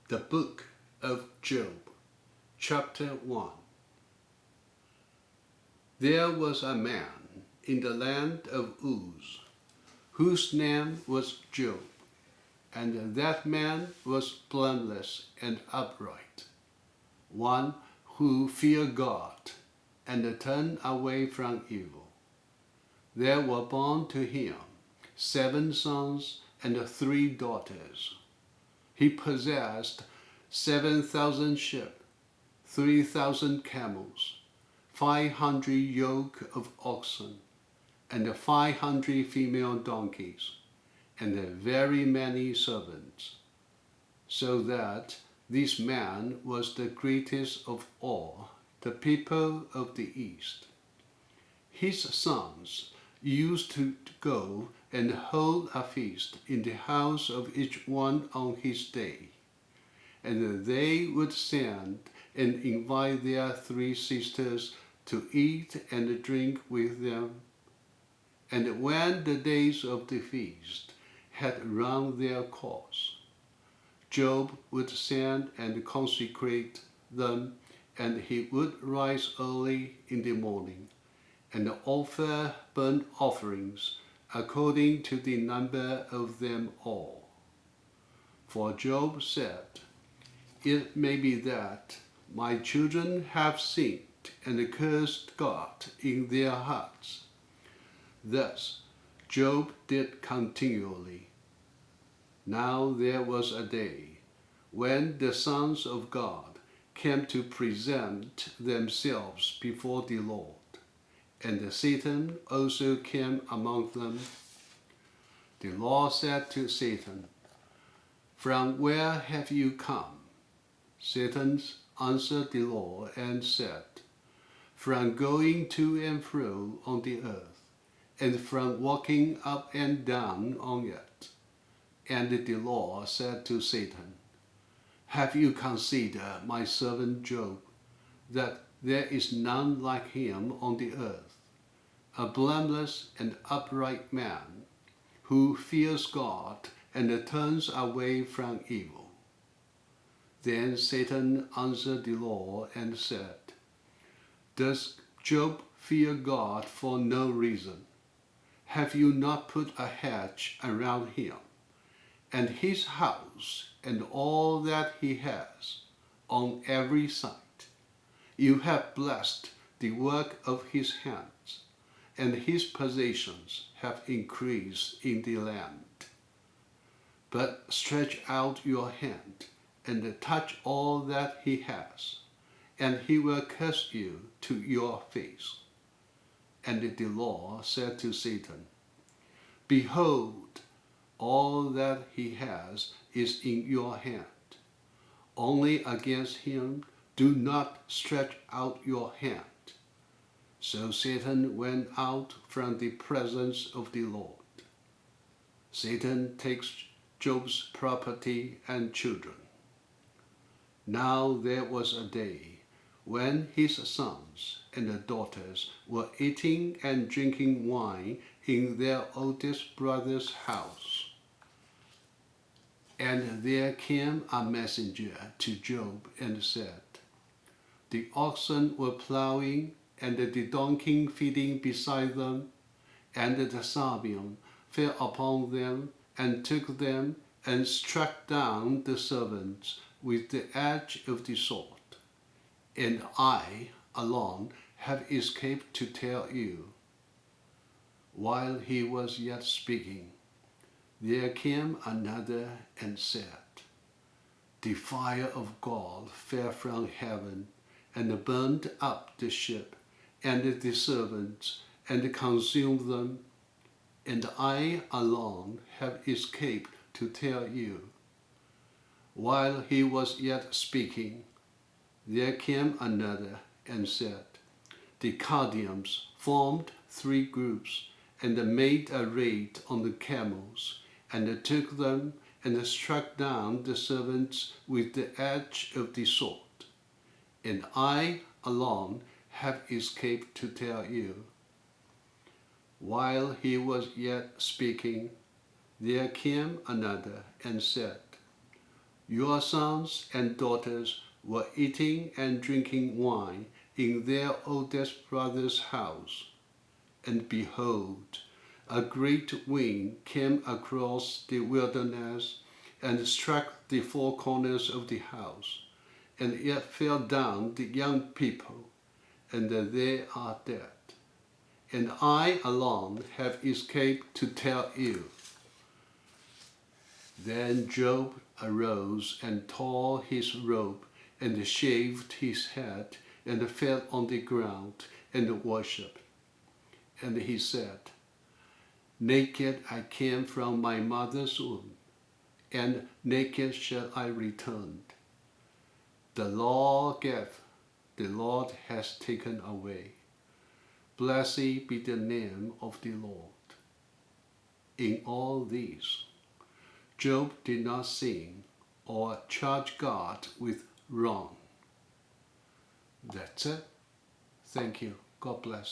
The Book of Job, Chapter 1. There was a man in the land of Uz, whose name was Job, and that man was blameless and upright, one who feared God and turned away from evil. There were born to him 7 sons and 3 daughters. He possessed 7,000 sheep, 3,000 camels, 500 yoke of oxen, and 500 female donkeys, and very many servants, so that this man was the greatest of all the people of the East. His sons used to go and hold a feast in the house of each one on his day, and they would send and invite their 3 sisters to eat and drink with them. And when the days of the feast had run their course, Job would send and consecrate them, and he would rise early in the morning and offer burnt offerings according to the number of them all. For Job said, "It may be that my children have sinned and cursed God in their hearts." Thus Job did continually. Now there was a day when the sons of God came to present themselves before the Lord, and Satan also came among them. The Lord said to Satan, "From where have you come?" Satan answered the Lord and said, "From going to and fro on the earth, and from walking up and down on it." And the Lord said to Satan, "Have you considered my servant Job, that there is none like him on the earth, a blameless and upright man, who fears God and turns away from evil?" Then Satan answered the Lord and said, "Does Job fear God for no reason? Have you not put a hedge around him, and his house, and all that he has, on every side? You have blessed the work of his hands, and his possessions have increased in the land. But stretch out your hand and touch all that he has, and he will curse you to your face." And the Lord said to Satan, "Behold, all that he has is in your hand. Only against him do not stretch out your hand." So Satan went out from the presence of the Lord. Satan takes Job's property and children. Now there was a day when his sons and daughters were eating and drinking wine in their oldest brother's house. And there came a messenger to Job and said, "The oxen were plowing, and the donkey feeding beside them, and the Sabian fell upon them and took them and struck down the servants with the edge of the sword. And I alone have escaped to tell you." While he was yet speaking, there came another and said, "The fire of God fell from heaven and burned up the ship and the servants and consumed them, and I alone have escaped to tell you." While he was yet speaking, there came another and said, "The Chaldeans formed 3 groups and made a raid on the camels, and took them and struck down the servants with the edge of the sword, and I alone have escaped to tell you." While he was yet speaking, there came another and said, Your sons and daughters were eating and drinking wine in their oldest brother's house. And behold, a great wind came across the wilderness and struck the four corners of the house, and it fell down the young people, and they are dead. And I alone have escaped to tell you. Then Job arose and tore his robe and shaved his head and fell on the ground and worshipped. And he said, Naked I came from my mother's womb, and naked shall I return. The Lord gave, the Lord has taken away. Blessed be the name of the Lord. In all these, Job did not sin or charge God with wrong. That's it. Thank you. God bless.